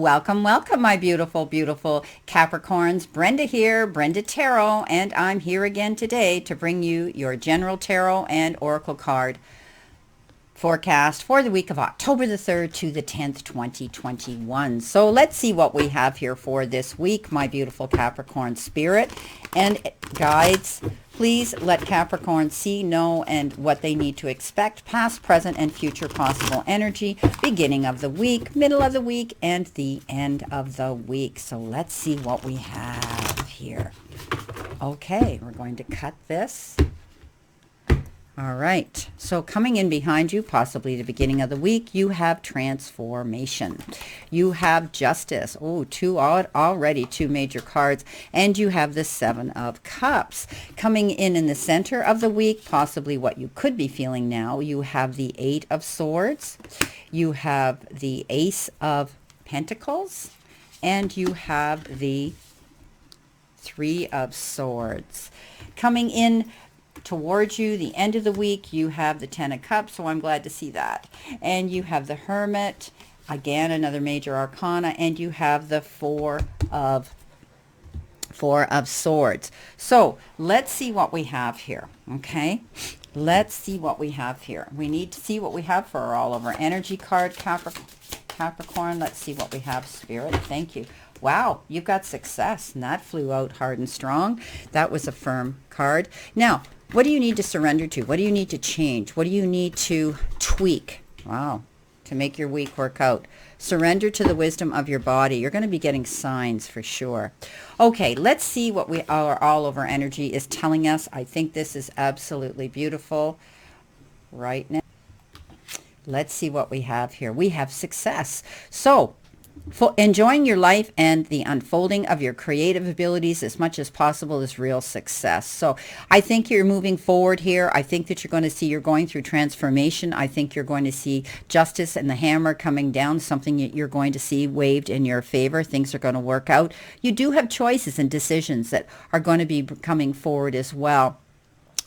Welcome, welcome, my beautiful, beautiful Capricorns. Brenda here, Brenda Tarot, and I'm here again today to bring you your General Tarot and Oracle card forecast for the week of October the 3rd to the 10th, 2021. So let's see what we have here for this week, my beautiful Capricorn spirit and guides. Please let Capricorn see, know, and what they need to expect, past, present, and future possible energy, beginning of the week, middle of the week, and the end of the week. So let's see what we have here. Okay, we're going to cut this. All right, so coming in behind you, possibly the beginning of the week, you have transformation. You have justice. Oh, already two major cards. And you have the Seven of Cups. Coming in the center of the week, possibly what you could be feeling now, you have the Eight of Swords. You have the Ace of Pentacles. And you have the Three of Swords. Coming in towards you, the end of the week, you have the Ten of Cups, so I'm glad to see that. And you have the Hermit, again, another major arcana, and you have the Four of Swords. So let's see what we have here, okay? Let's see what we have here. We need to see what we have for our all-over energy card, Capricorn. Let's see what we have, Spirit. Thank you. Wow, you've got success, and that flew out hard and strong. That was a firm card. Now, what do you need to surrender to? What do you need to change? What do you need to tweak? Wow, to make your week work out. Surrender to the wisdom of your body. You're going to be getting signs for sure. Okay, let's see what our all-over energy is telling us. I think this is absolutely beautiful right now. Let's see what we have here. We have success. So, for enjoying your life and the unfolding of your creative abilities as much as possible is real success. So I think you're moving forward here. I think that you're going through transformation. I think you're going to see justice and the hammer coming down, something that you're going to see waved in your favor. Things are going to work out. You do have choices and decisions that are going to be coming forward as well.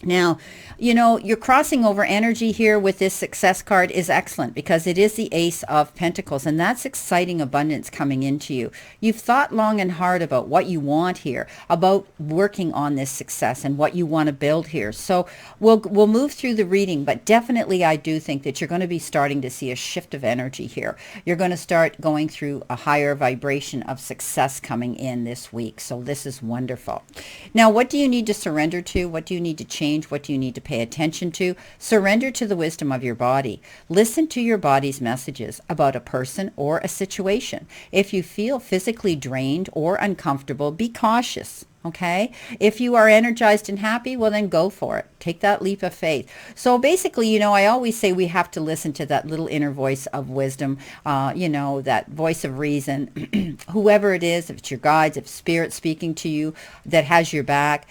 Now, you know, your crossing over energy here with this success card is excellent because it is the Ace of Pentacles, and that's exciting abundance coming into you. You've thought long and hard about what you want here, about working on this success and what you want to build here. So we'll move through the reading, but definitely I do think that you're going to be starting to see a shift of energy here. You're going to start going through a higher vibration of success coming in this week. So this is wonderful. Now, what do you need to surrender to? What do you need to change? What do you need to pay attention to? Surrender to the wisdom of your body. Listen to your body's messages about a person or a situation. If you feel physically drained or uncomfortable, be cautious. Okay? If you are energized and happy, well, then go for it. Take that leap of faith. So basically, you know, I always say we have to listen to that little inner voice of wisdom, you know, that voice of reason, whoever it is, if it's your guides, if spirit speaking to you that has your back,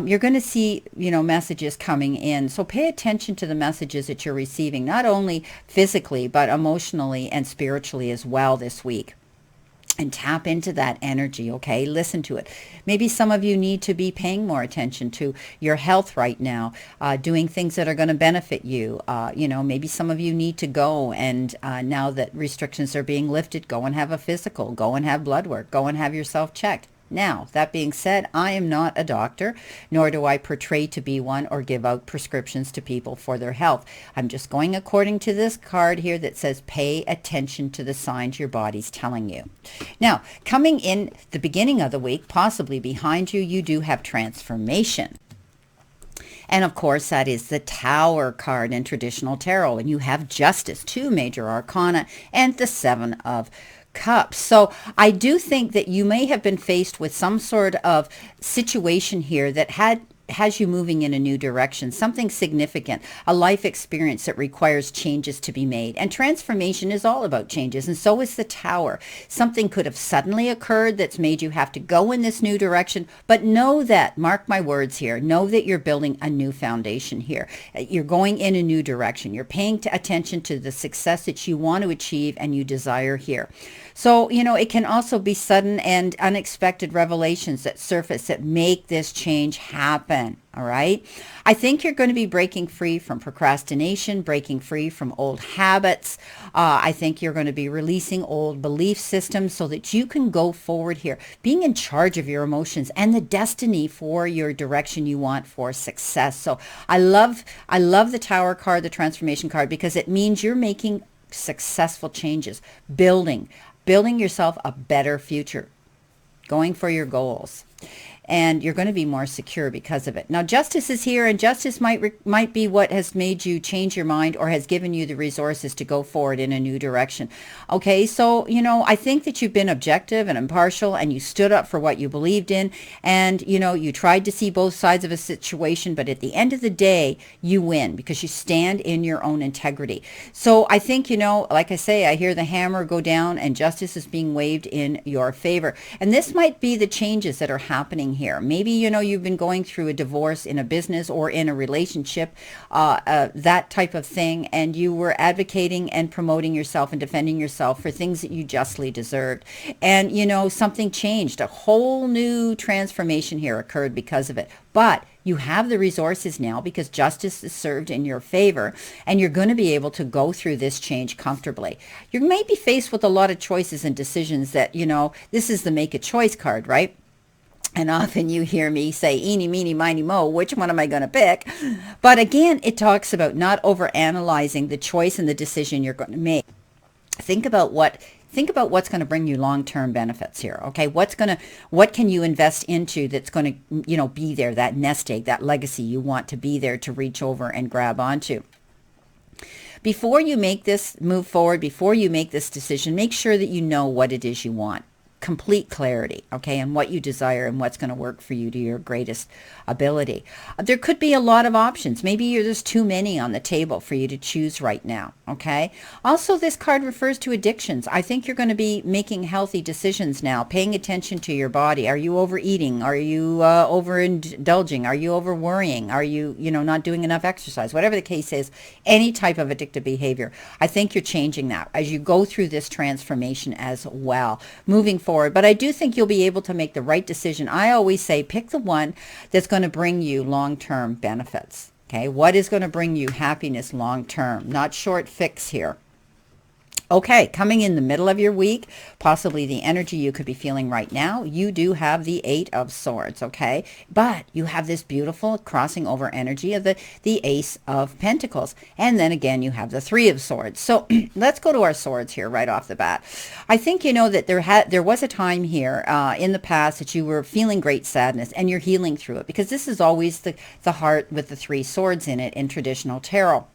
you're going to see, you know, messages coming in. So pay attention to the messages that you're receiving, not only physically, but emotionally and spiritually as well this week. And tap into that energy, okay? Listen to it. Maybe some of you need to be paying more attention to your health right now, doing things that are going to benefit you. You know, maybe some of you need to go and now that restrictions are being lifted, go and have a physical, go and have blood work, go and have yourself checked. Now, that being said, I am not a doctor, nor do I portray to be one or give out prescriptions to people for their health. I'm just going according to this card here that says pay attention to the signs your body's telling you. Now, coming in the beginning of the week, possibly behind you, you do have transformation. And of course, that is the Tower card in traditional tarot. And you have justice, two major arcana, and the Seven of Cups. So I do think that you may have been faced with some sort of situation here that has you moving in a new direction, something significant, a life experience that requires changes to be made. And transformation is all about changes, and so is the Tower. Something could have suddenly occurred that's made you have to go in this new direction, but know that, mark my words here, know that you're building a new foundation here. You're going in a new direction. You're paying attention to the success that you want to achieve and you desire here. So, you know, it can also be sudden and unexpected revelations that surface that make this change happen. happen. All right. I think you're going to be breaking free from procrastination, breaking free from old habits. I think you're going to be releasing old belief systems so that you can go forward here, being in charge of your emotions and the destiny for your direction you want for success. So I love the Tower card, the transformation card, because it means you're making successful changes, building yourself a better future, going for your goals. And you're going to be more secure because of it. Now, justice is here, and justice might be what has made you change your mind or has given you the resources to go forward in a new direction. Okay, so, I think that you've been objective and impartial, and you stood up for what you believed in, and, you tried to see both sides of a situation, but at the end of the day, you win because you stand in your own integrity. So I think, like I say, I hear the hammer go down and justice is being waved in your favor. And this might be the changes that are happening here. Maybe, you've been going through a divorce in a business or in a relationship, that type of thing, and you were advocating and promoting yourself and defending yourself for things that you justly deserved. And, something changed. A whole new transformation here occurred because of it. But you have the resources now because justice is served in your favor, and you're going to be able to go through this change comfortably. You may be faced with a lot of choices and decisions that, this is the make a choice card, right? And often you hear me say, eeny, meeny, miny, mo, which one am I going to pick? But again, it talks about not overanalyzing the choice and the decision you're going to make. Think about what's going to bring you long-term benefits here. Okay, what can you invest into that's going to, be there, that nest egg, that legacy you want to be there to reach over and grab onto. Before you make this move forward, before you make this decision, make sure that you know what it is you want. Complete clarity, okay, and what you desire and what's going to work for you to your greatest ability. There could be a lot of options. Maybe there's too many on the table for you to choose right now, okay? Also, this card refers to addictions. I think you're going to be making healthy decisions now, paying attention to your body. Are you overeating? Are you overindulging? Are you over worrying? Are you, not doing enough exercise? Whatever the case is, any type of addictive behavior, I think you're changing that as you go through this transformation as well, moving forward. But I do think you'll be able to make the right decision. I always say pick the one that's going to bring you long-term benefits. Okay, what is going to bring you happiness long-term, not short fix here. Okay, coming in the middle of your week, possibly the energy you could be feeling right now, you do have the Eight of Swords, okay? But you have this beautiful crossing over energy of the Ace of Pentacles. And then again, you have the Three of Swords. So let's go to our swords here right off the bat. I think that there was a time here in the past that you were feeling great sadness and you're healing through it, because this is always the heart with the three swords in it in traditional tarot.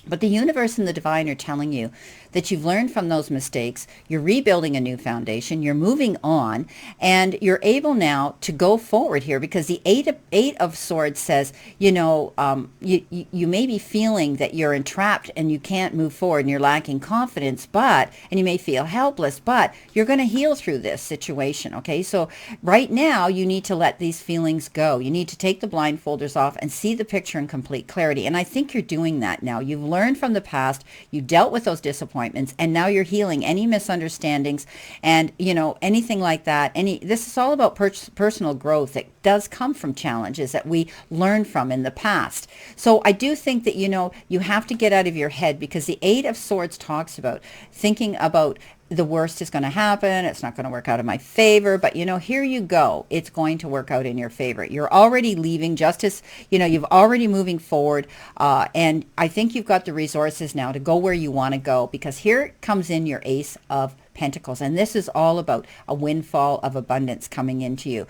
But the universe and the divine are telling you that you've learned from those mistakes, you're rebuilding a new foundation, you're moving on, and you're able now to go forward here, because the Eight of Swords says, you may be feeling that you're entrapped and you can't move forward and you're lacking confidence, and you may feel helpless, but you're going to heal through this situation, okay? So right now, you need to let these feelings go. You need to take the blindfolders off and see the picture in complete clarity, and I think you're doing that now. You've learned from the past, you dealt with those disappointments, and now you're healing any misunderstandings and anything like that. This is all about personal growth that does come from challenges that we learned from in the past. So I do think that you have to get out of your head, because the Eight of Swords talks about thinking about the worst is going to happen. It's not going to work out in my favor, but here you go. It's going to work out in your favor. You're already leaving justice. You've already moving forward. And I think you've got the resources now to go where you want to go, because here comes in your Ace of Pentacles, and this is all about a windfall of abundance coming into you.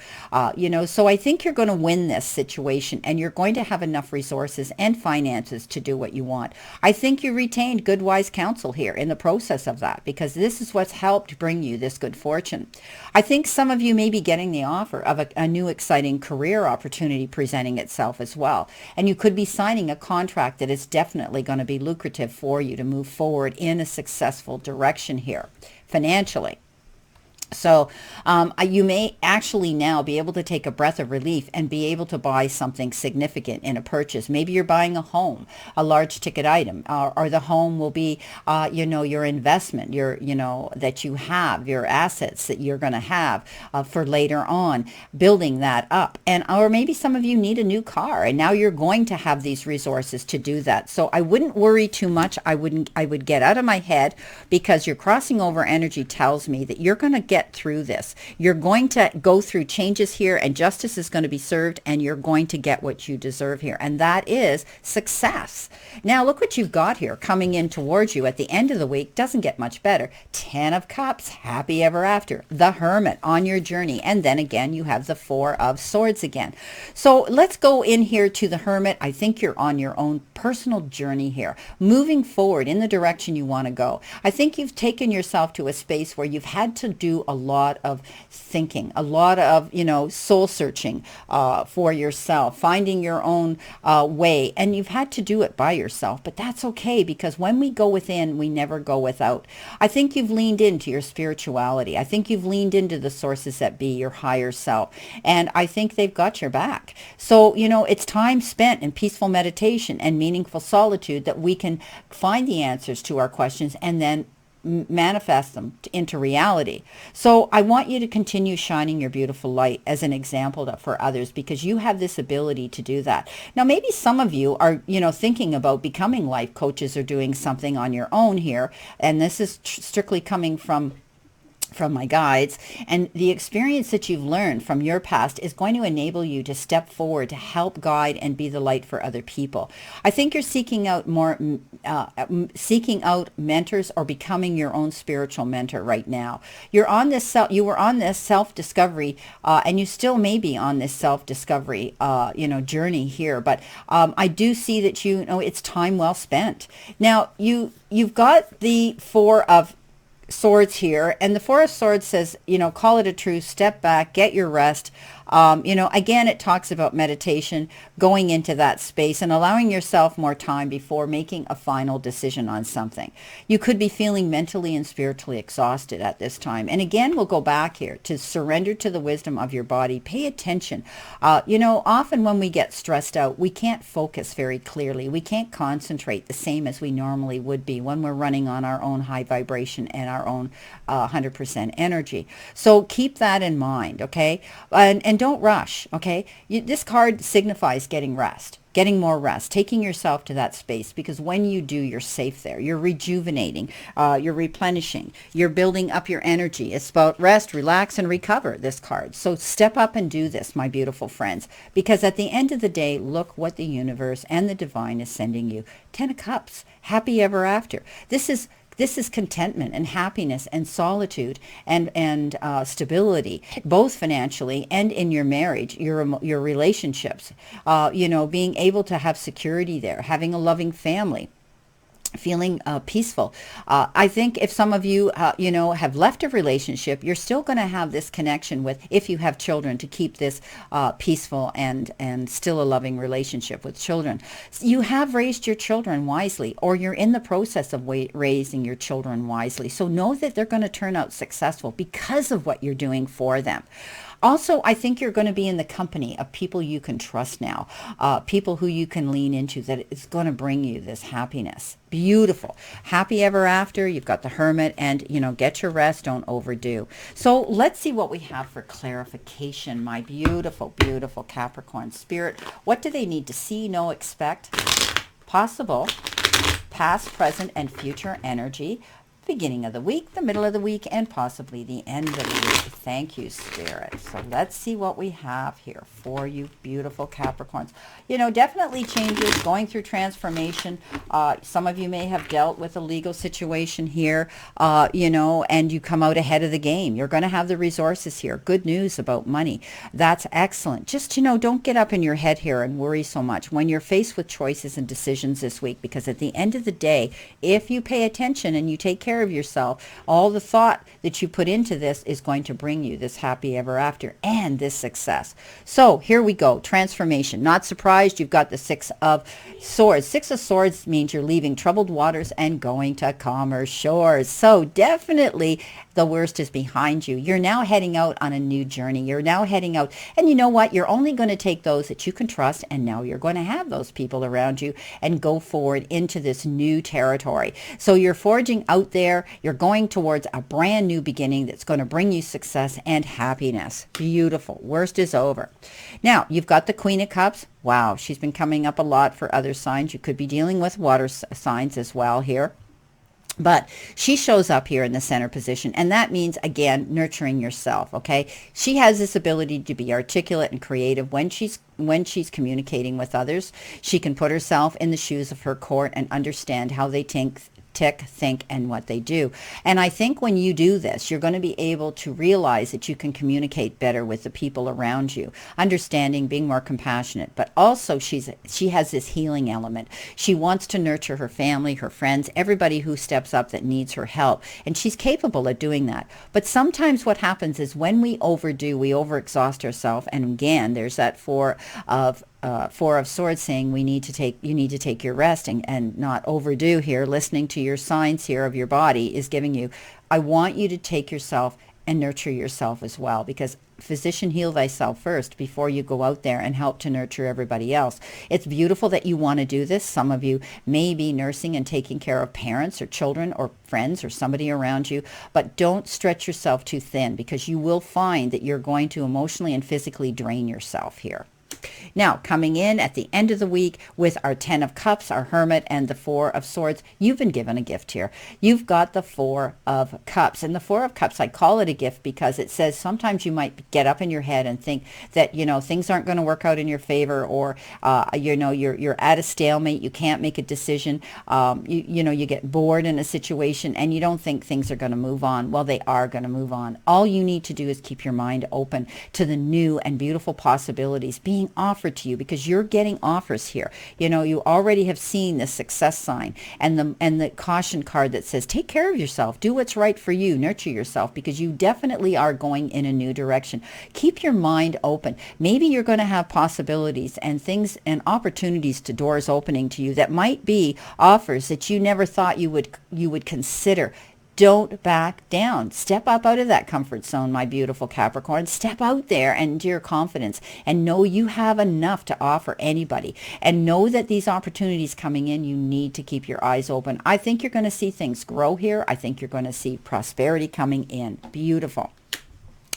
So I think you're going to win this situation, and you're going to have enough resources and finances to do what you want. I think you retained good, wise counsel here in the process of that, because this is what's helped bring you this good fortune. I think some of you may be getting the offer of a new exciting career opportunity presenting itself as well, and you could be signing a contract that is definitely going to be lucrative for you to move forward in a successful direction here financially. So you may actually now be able to take a breath of relief and be able to buy something significant in a purchase. Maybe you're buying a home, a large ticket item, or the home will be, your investment, that you have, your assets that you're going to have for later on, building that up. Or maybe some of you need a new car, and now you're going to have these resources to do that. So I wouldn't worry too much. I would get out of my head, because your crossing over energy tells me that you're going to get through this. You're going to go through changes here, and justice is going to be served, and you're going to get what you deserve here. And that is success. Now look what you've got here coming in towards you at the end of the week. Doesn't get much better. 10 of Cups, happy ever after. The Hermit on your journey. And then again, you have the 4 of Swords again. So let's go in here to the Hermit. I think you're on your own personal journey here, moving forward in the direction you want to go. I think you've taken yourself to a space where you've had to do a lot of thinking, a lot of, soul searching for yourself, finding your own way. And you've had to do it by yourself, but that's okay, because when we go within, we never go without. I think you've leaned into your spirituality. I think you've leaned into the sources that be, your higher self. And I think they've got your back. So, it's time spent in peaceful meditation and meaningful solitude that we can find the answers to our questions and then manifest them into reality. So I want you to continue shining your beautiful light as an example for others, because you have this ability to do that. Now, maybe some of you are, thinking about becoming life coaches or doing something on your own here. And this is strictly coming from my guides, and the experience that you've learned from your past is going to enable you to step forward to help guide and be the light for other people. I think you're seeking out mentors or becoming your own spiritual mentor right now. You were on this self-discovery, and you still may be on this self-discovery, journey here. But I do see that it's time well spent. Now you've got the 4 of Swords here, and the 4 of Swords says, call it a truce, step back, get your rest. Again, it talks about meditation, going into that space and allowing yourself more time before making a final decision on something. You could be feeling mentally and spiritually exhausted at this time. And again, we'll go back here to surrender to the wisdom of your body. Pay attention. Often when we get stressed out, we can't focus very clearly. We can't concentrate the same as we normally would be when we're running on our own high vibration and our own 100% energy. So keep that in mind, okay? And don't rush, okay? This card signifies getting rest, getting more rest, taking yourself to that space, because when you do, you're safe there. You're rejuvenating, you're replenishing, you're building up your energy. It's about rest, relax, and recover, this card. So step up and do this, my beautiful friends, because at the end of the day, look what the universe and the divine is sending you. 10 of Cups, happy ever after. This is contentment and happiness and solitude and stability, both financially and in your marriage, your relationships, being able to have security there, having a loving family, feeling peaceful. I think if some of you, have left a relationship, you're still going to have this connection with, if you have children, to keep this peaceful and still a loving relationship with children. You have raised your children wisely, or you're in the process of raising your children wisely. So know that they're going to turn out successful because of what you're doing for them. Also, I think you're going to be in the company of people you can trust now, people who you can lean into, that is going to bring you this happiness. Beautiful. Happy ever after. You've got the Hermit, and, get your rest. Don't overdo. So let's see what we have for clarification, my beautiful, beautiful Capricorn spirit. What do they need to see, know, expect? Possible, past, present, and future energy. Beginning of the week, the middle of the week, and possibly the end of the week. Thank you, Spirit. So let's see what we have here for you, beautiful Capricorns. Definitely changes, going through transformation. Some of you may have dealt with a legal situation here, and you come out ahead of the game. You're going to have the resources here. Good news about money. That's excellent. Just, don't get up in your head here and worry so much when you're faced with choices and decisions this week, because at the end of the day, if you pay attention and you take care care of yourself. All the thought that you put into this is going to bring you this happy ever after and this success. So here we go. Transformation. Not surprised you've got the Six of Swords. Six of Swords means you're leaving troubled waters and going to calmer shores. So definitely the worst is behind you. You're now heading out on a new journey. You're now heading out. And you know what? You're only going to take those that you can trust. And now you're going to have those people around you and go forward into this new territory. So you're forging out there. You're going towards a brand new beginning that's going to bring you success and happiness. Beautiful. Worst is over. Now, you've got the Queen of Cups. Wow, she's been coming up a lot for other signs. You could be dealing with water signs as well here. But she shows up here in the center position, and that means, again, nurturing yourself, okay? She has this ability to be articulate and creative when she's communicating with others. She can put herself in the shoes of her court and understand how they tick, think, and what they do. And I think when you do this, you're going to be able to realize that you can communicate better with the people around you, understanding, being more compassionate. But also she has this healing element. She wants to nurture her family, her friends, everybody who steps up that needs her help. And she's capable of doing that. But sometimes what happens is when we overdo, we overexhaust ourselves. And again, there's that Four of Swords saying you need to take your rest and not overdo here. Listening to your signs here of your body is giving you, I want you to take yourself and nurture yourself as well, because physician, heal thyself first before you go out there and help to nurture everybody else. It's beautiful that you want to do this. Some of you may be nursing and taking care of parents or children or friends or somebody around you, but don't stretch yourself too thin, because you will find that you're going to emotionally and physically drain yourself here. Now, coming in at the end of the week with our 10 of Cups, our Hermit, and the 4 of Swords, you've been given a gift here. You've got the 4 of Cups. And the 4 of Cups, I call it a gift because it says sometimes you might get up in your head and think that, things aren't going to work out in your favor, or, you're at a stalemate. You can't make a decision. You get bored in a situation and you don't think things are going to move on. Well, they are going to move on. All you need to do is keep your mind open to the new and beautiful possibilities being offered to you, because you're getting offers here. You already have seen the success sign and the caution card that says take care of yourself, do what's right for you, nurture yourself, because you definitely are going in a new direction. Keep your mind open. Maybe you're going to have possibilities and things and opportunities to doors opening to you that might be offers that you never thought you would consider. Don't back down. Step up out of that comfort zone, my beautiful Capricorn. Step out there and into your confidence and know you have enough to offer anybody. And know that these opportunities coming in, you need to keep your eyes open. I think you're going to see things grow here. I think you're going to see prosperity coming in. Beautiful.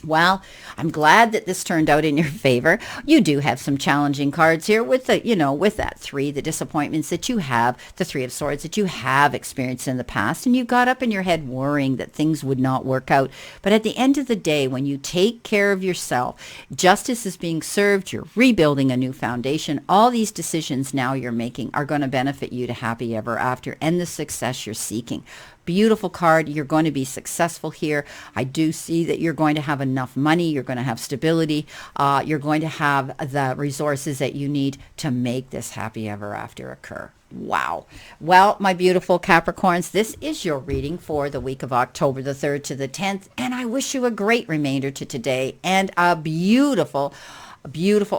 Well, I'm glad that this turned out in your favor. You do have some challenging cards here with with that 3, the disappointments that you have, the 3 of Swords that you have experienced in the past, and you got up in your head worrying that things would not work out. But at the end of the day, when you take care of yourself, justice is being served, you're rebuilding a new foundation. All these decisions now you're making are going to benefit you to happy ever after and the success you're seeking. Beautiful card. You're going to be successful here. I do see that you're going to have enough money. You're going to have stability. You're going to have the resources that you need to make this happy ever after occur. Wow. Well, my beautiful Capricorns, this is your reading for the week of October the 3rd to the 10th. And I wish you a great remainder to today and a beautiful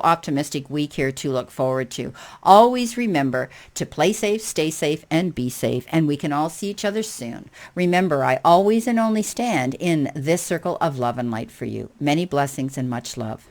optimistic week here to look forward to. Always remember to play safe, stay safe, and be safe. And we can all see each other soon. Remember, I always and only stand in this circle of love and light for you. Many blessings and much love.